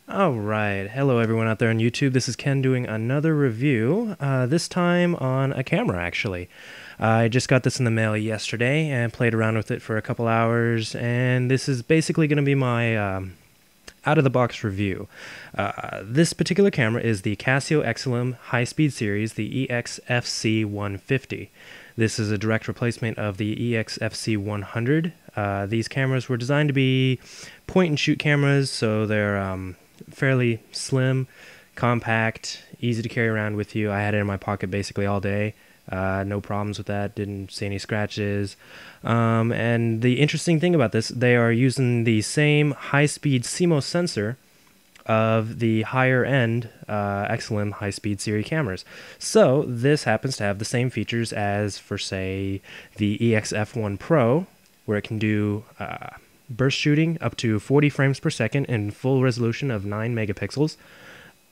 Alright, hello everyone out there on YouTube. This is Ken doing another review, this time on a camera actually. I just got this in the mail yesterday and played around with it for a couple hours, and this is basically going to be my out-of-the-box review. This particular camera is the Casio Exilim high-speed series, the EX-FC150. This is a direct replacement of the EX-FC100. These cameras were designed to be point-and-shoot cameras, so they're fairly slim, compact, easy to carry around with you. I had it in my pocket basically all day. No problems with that, didn't see any scratches. And the interesting thing about this, they are using the same high-speed CMOS sensor of the higher-end Exilim high-speed series cameras. So this happens to have the same features as, for say, the EX-F1 Pro, where it can do burst shooting up to 40 frames per second in full resolution of 9 megapixels.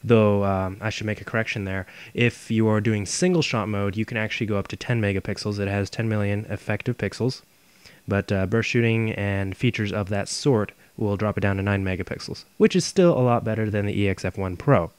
Though I should make a correction there. If you are doing single shot mode, you can actually go up to 10 megapixels. It has 10 million effective pixels. But burst shooting and features of that sort will drop it down to 9 megapixels, which is still a lot better than the EX-F1 Pro.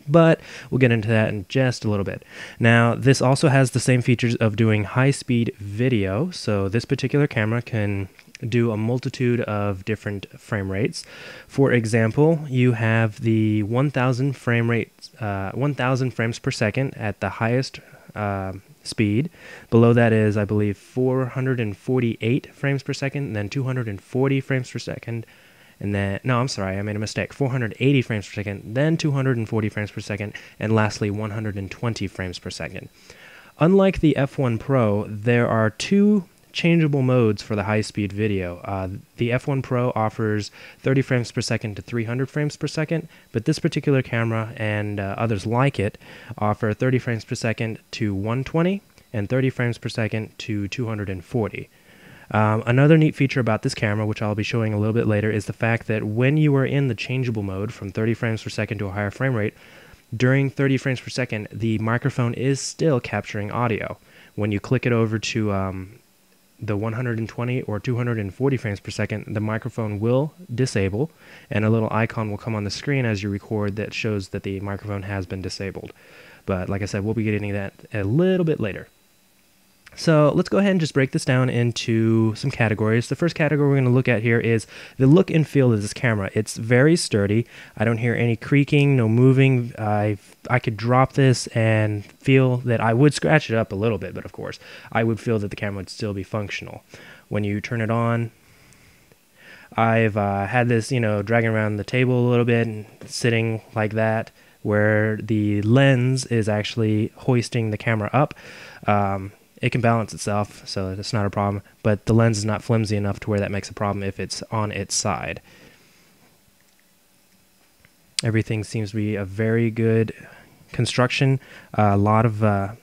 But we'll get into that in just a little bit. Now, this also has the same features of doing high-speed video, so this particular camera can do a multitude of different frame rates. For example, you have the 1000 frame rate, 1000 frames per second at the highest speed. Below that is, I believe, 448 frames per second, and then 240 frames per second. And then, no, I'm sorry, I made a mistake. 480 frames per second, then 240 frames per second, and lastly 120 frames per second. Unlike the F1 Pro, there are two changeable modes for the high-speed video. The F1 Pro offers 30 frames per second to 300 frames per second, but this particular camera and others like it offer 30 frames per second to 120 and 30 frames per second to 240. Another neat feature about this camera, which I'll be showing a little bit later, is the fact that when you are in the changeable mode from 30 frames per second to a higher frame rate, during 30 frames per second, the microphone is still capturing audio. When you click it over to the 120 or 240 frames per second, the microphone will disable, and a little icon will come on the screen as you record that shows that the microphone has been disabled. But like I said, we'll be getting that a little bit later. So let's go ahead and just break this down into some categories. The first category we're going to look at here is the look and feel of this camera. It's very sturdy. I don't hear any creaking, no moving. I could drop this and feel that I would scratch it up a little bit, but of course, I would feel that the camera would still be functional. When you turn it on, I've had this, dragging around the table a little bit and sitting like that, where the lens is actually hoisting the camera up. It can balance itself, so that's not a problem, but the lens is not flimsy enough to where that makes a problem if it's on its side. Everything seems to be a very good construction. A lot of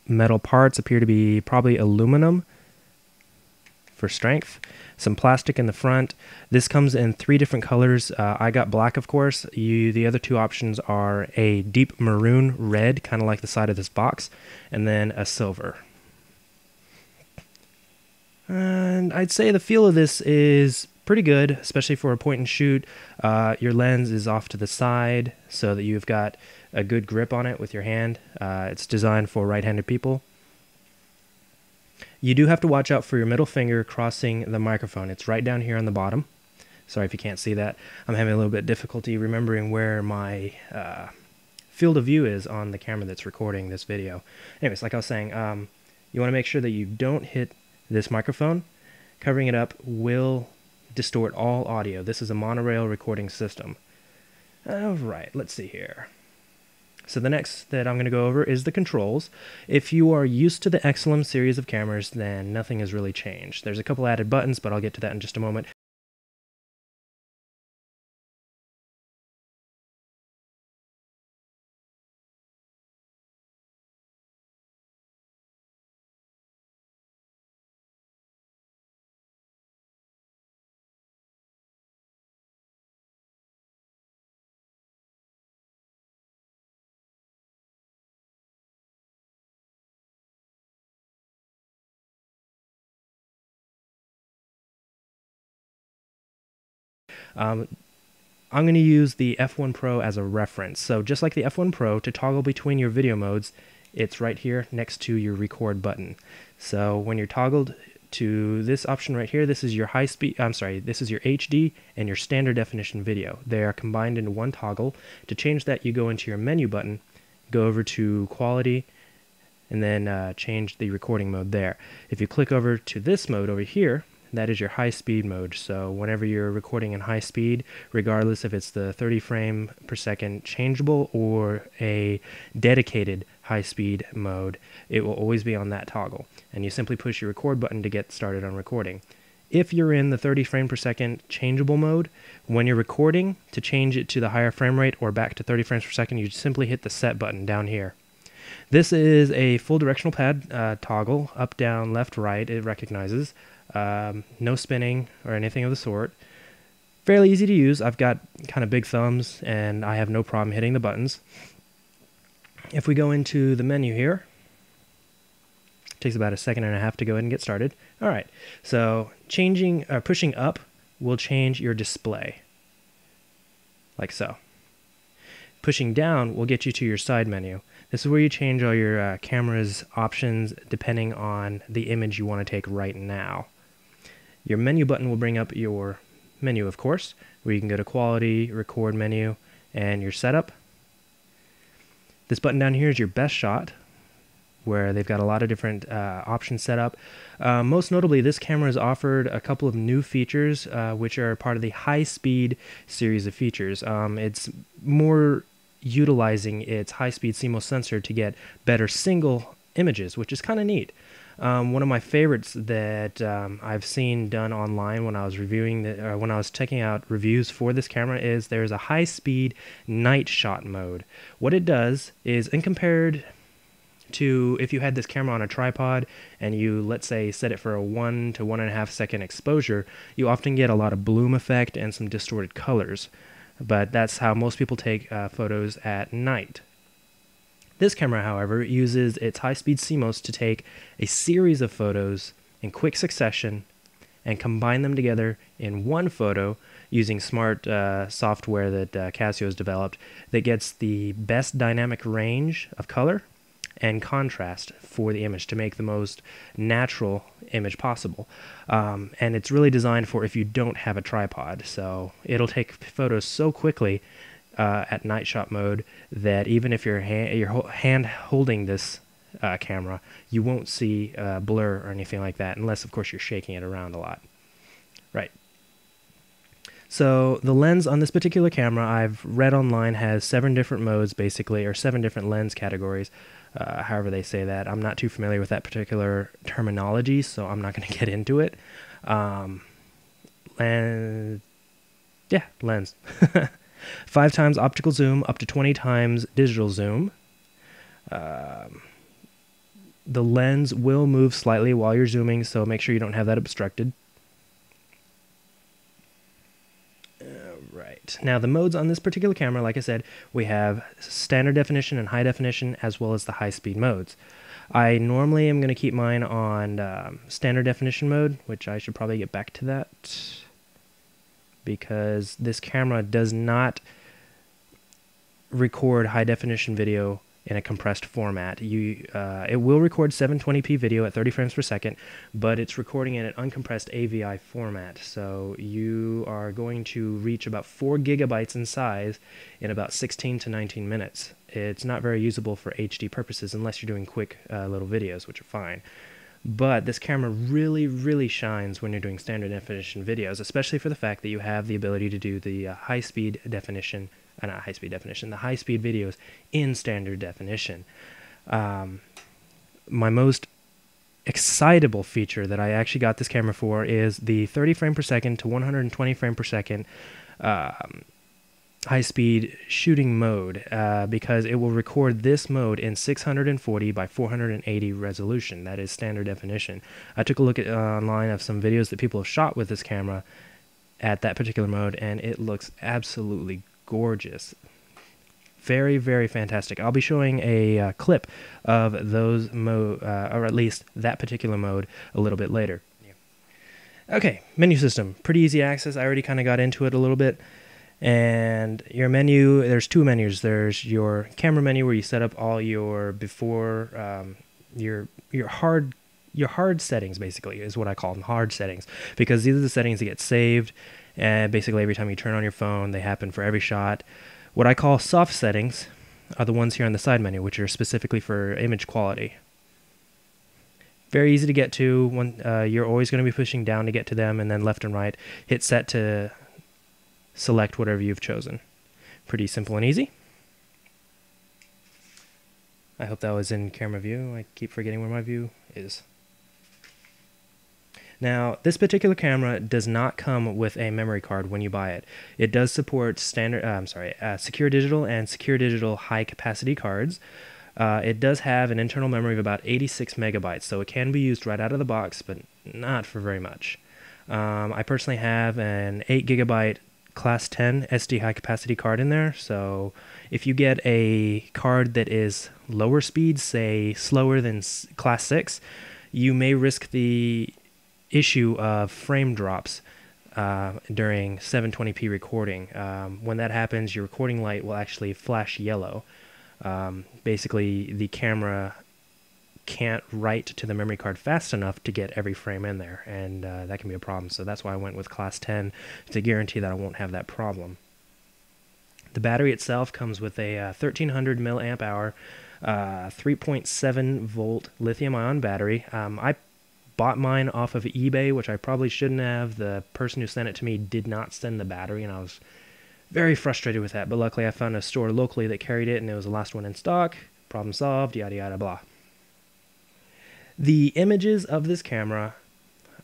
metal parts appear to be probably aluminum for strength. Some plastic in the front. This comes in 3 different colors. I got black, of course. The other 2 options are a deep maroon red, kind of like the side of this box, and then a silver. And I'd say the feel of this is pretty good, especially for a point and shoot. Your lens is off to the side so that you've got a good grip on it with your hand. It's designed for right-handed people. You do have to watch out for your middle finger crossing the microphone. It's right down here on the bottom. Sorry if you can't see that. I'm having a little bit of difficulty remembering where my field of view is on the camera that's recording this video. Anyways, like I was saying, you want to make sure that you don't hit this microphone. Covering it up will distort all audio. This is a monorail recording system. Alright, let's see here. So the next that I'm going to go over is the controls. If you are used to the Exilim series of cameras, then nothing has really changed. There's a couple added buttons, but I'll get to that in just a moment. I'm going to use the F1 Pro as a reference. So just like the F1 Pro, to toggle between your video modes, it's right here next to your record button. So when you're toggled to this option right here, this is your this is your HD and your standard definition video. They are combined into one toggle. To change that, you go into your menu button, go over to quality, and then change the recording mode there. If you click over to this mode over here, that is your high speed mode. So whenever you're recording in high speed, regardless if it's the 30 frame per second changeable or a dedicated high speed mode, it will always be on that toggle. And you simply push your record button to get started on recording. If you're in the 30 frame per second changeable mode, when you're recording, to change it to the higher frame rate or back to 30 frames per second, you simply hit the set button down here. This is a full directional pad toggle, up, down, left, right, it recognizes. No spinning or anything of the sort. Fairly easy to use. I've got kind of big thumbs and I have no problem hitting the buttons. If we go into the menu here, it takes about a second and a half to go ahead and get started. Alright, so pushing up will change your display, like so. Pushing down will get you to your side menu. This is where you change all your camera's options depending on the image you want to take right now. Your menu button will bring up your menu, of course, where you can go to quality, record menu, and your setup. This button down here is your best shot, where they've got a lot of different options set up. Most notably, this camera has offered a couple of new features, which are part of the high-speed series of features. It's more utilizing its high-speed CMOS sensor to get better single images, which is kind of neat. One of my favorites that I've seen done online when I was when I was checking out reviews for this camera is there's a high-speed night shot mode. What it does is, in compared to if you had this camera on a tripod and you, let's say, set it for a 1 to 1.5 second exposure, you often get a lot of bloom effect and some distorted colors. But that's how most people take photos at night. This camera, however, uses its high-speed CMOS to take a series of photos in quick succession and combine them together in one photo using smart software that Casio has developed that gets the best dynamic range of color and contrast for the image to make the most natural image possible. And it's really designed for if you don't have a tripod. So it'll take photos so quickly at night shot mode that even if your hand holding this camera, you won't see blur or anything like that, unless of course you're shaking it around a lot. Right. So the lens on this particular camera, I've read online, has 7 different modes basically, or 7 different lens categories, however they say that. I'm not too familiar with that particular terminology, so I'm not going to get into it. Lens. 5 times optical zoom, up to 20 times digital zoom. The lens will move slightly while you're zooming, so make sure you don't have that obstructed. Right. Now the modes on this particular camera, like I said, we have standard definition and high definition, as well as the high-speed modes. I normally am going to keep mine on standard definition mode, which I should probably get back to that, because this camera does not record high-definition video in a compressed format. It will record 720p video at 30 frames per second, but it's recording in an uncompressed AVI format, so you are going to reach about 4 gigabytes in size in about 16 to 19 minutes. It's not very usable for HD purposes unless you're doing quick little videos, which are fine. But this camera really, really shines when you're doing standard definition videos, especially for the fact that you have the ability to do the high-speed definition, the high-speed videos in standard definition. My most excitable feature that I actually got this camera for is the 30 frame per second to 120 frame per second high-speed shooting mode, because it will record this mode in 640 by 480 resolution. That is standard definition. I took a look at online of some videos that people have shot with this camera at that particular mode, and it looks absolutely gorgeous. Very, very fantastic. I'll be showing a clip of those mode, or at least that particular mode, a little bit later. Okay, menu system. Pretty easy access. I already kind of got into it a little bit. And your menu, there's two menus. There's your camera menu where you set up all your before your hard settings, basically is what I call them, hard settings, because these are the settings that get saved, and basically every time you turn on your phone they happen for every shot. What I call soft settings are the ones here on the side menu, which are specifically for image quality. Very easy to get to. You're always going to be pushing down to get to them, and then left and right. Hit set to select whatever you've chosen. Pretty simple and easy. I hope that was in camera view. I keep forgetting where my view is. Now, this particular camera does not come with a memory card when you buy it. It does support Secure Digital and Secure Digital high capacity cards. It does have an internal memory of about 86 megabytes, so it can be used right out of the box, but not for very much. I personally have an 8 gigabyte Class 10 SD high capacity card in there, so if you get a card that is lower speed, say slower than Class 6, you may risk the issue of frame drops during 720p recording. When that happens, your recording light will actually flash yellow. Basically, the camera can't write to the memory card fast enough to get every frame in there, and that can be a problem. So that's why I went with Class 10 to guarantee that I won't have that problem. The battery itself comes with a 1300 milliamp hour 3.7 volt lithium ion battery. I bought mine off of eBay, which I probably shouldn't have. The person who sent it to me did not send the battery, and I was very frustrated with that, but luckily I found a store locally that carried it, and it was the last one in stock. Problem solved, yada yada blah. The images of this camera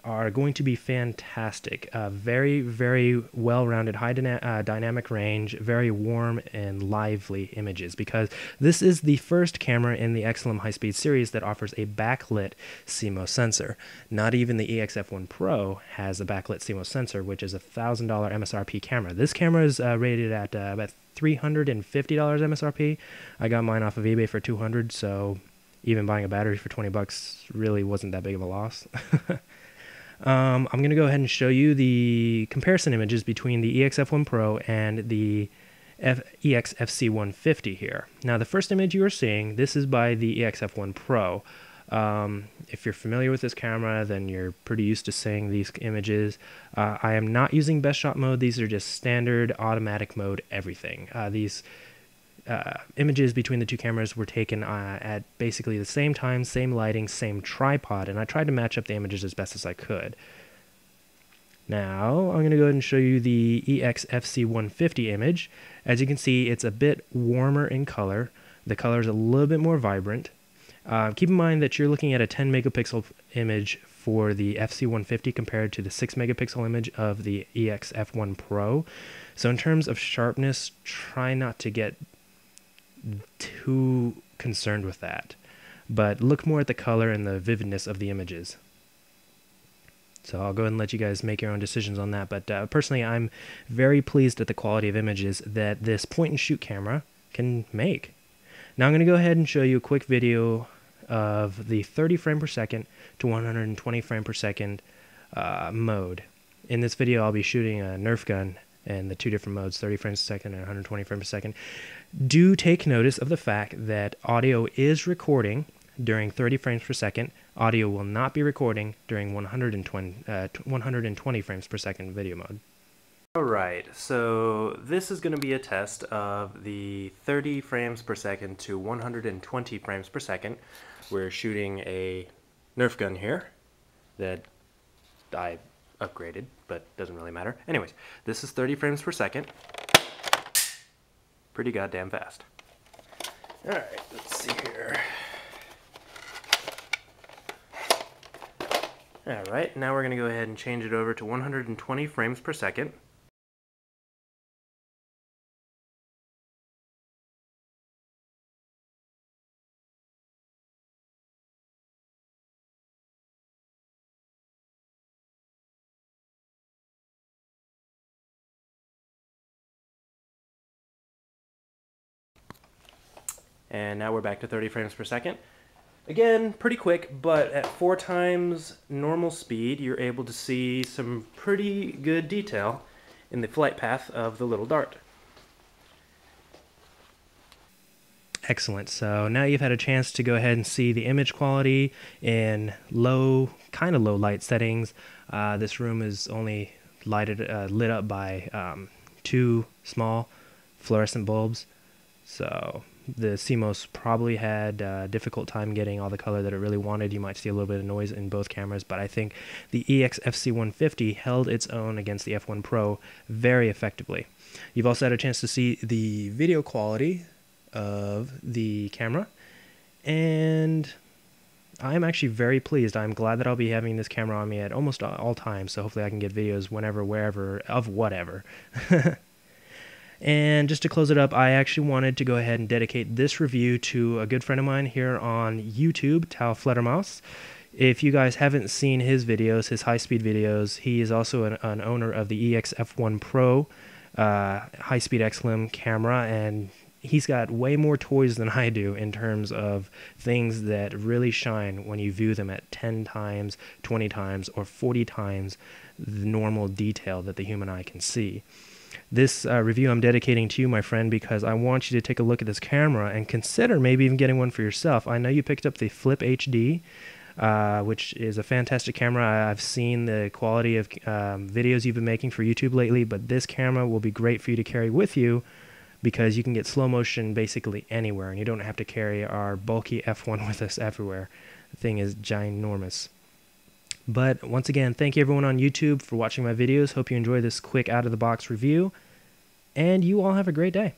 are going to be fantastic. Very, very well-rounded, high dynamic range, very warm and lively images, because this is the first camera in the Exilim high-speed series that offers a backlit CMOS sensor. Not even the EX-F1 Pro has a backlit CMOS sensor, which is a $1,000 MSRP camera. This camera is rated at about $350 MSRP. I got mine off of eBay for $200, so even buying a battery for $20 really wasn't that big of a loss. I'm going to go ahead and show you the comparison images between the EX-F1 Pro and the EX-FC150 here. Now, the first image you are seeing, this is by the EX-F1 Pro. If you're familiar with this camera, then you're pretty used to seeing these images. I am not using best shot mode. These are just standard automatic mode everything. These images between the two cameras were taken at basically the same time, same lighting, same tripod, and I tried to match up the images as best as I could. Now, I'm going to go ahead and show you the EX-FC150 image. As you can see, it's a bit warmer in color. The color is a little bit more vibrant. Keep in mind that you're looking at a 10 megapixel image for the FC150 compared to the 6 megapixel image of the EX-F1 Pro. So in terms of sharpness, try not to get too concerned with that, but look more at the color and the vividness of the images. So I'll go ahead and let you guys make your own decisions on that, but personally I'm very pleased at the quality of images that this point and shoot camera can make. Now I'm going to go ahead and show you a quick video of the 30 frame per second to 120 frame per second mode. In this video I'll be shooting a Nerf gun and the two different modes, 30 frames per second and 120 frames per second. Do take notice of the fact that audio is recording during 30 frames per second. Audio will not be recording during 120 frames per second video mode. Alright, so this is going to be a test of the 30 frames per second to 120 frames per second. We're shooting a Nerf gun here that I upgraded, but doesn't really matter. Anyways, this is 30 frames per second. Pretty goddamn fast. Alright, let's see here. Alright, now we're going to go ahead and change it over to 120 frames per second. And now we're back to 30 frames per second. Again, pretty quick, but at 4 times normal speed, you're able to see some pretty good detail in the flight path of the little dart. Excellent. So now you've had a chance to go ahead and see the image quality in kind of low light settings. This room is only lit up by 2 small fluorescent bulbs. So the CMOS probably had a difficult time getting all the color that it really wanted. You might see a little bit of noise in both cameras, but I think the EX-FC150 held its own against the F1 Pro very effectively. You've also had a chance to see the video quality of the camera, and I'm actually very pleased. I'm glad that I'll be having this camera on me at almost all times, so hopefully I can get videos whenever, wherever, of whatever. And just to close it up, I actually wanted to go ahead and dedicate this review to a good friend of mine here on YouTube, Taofledermaus. If you guys haven't seen his videos, his high-speed videos, he is also an owner of the EX-F1 Pro high-speed Exilim camera, and he's got way more toys than I do in terms of things that really shine when you view them at 10 times, 20 times, or 40 times the normal detail that the human eye can see. This review I'm dedicating to you, my friend, because I want you to take a look at this camera and consider maybe even getting one for yourself. I know you picked up the Flip HD, which is a fantastic camera. I've seen the quality of videos you've been making for YouTube lately, but this camera will be great for you to carry with you because you can get slow motion basically anywhere, and you don't have to carry our bulky F1 with us everywhere. The thing is ginormous. But once again, thank you everyone on YouTube for watching my videos. Hope you enjoy this quick out-of-the-box review, and you all have a great day.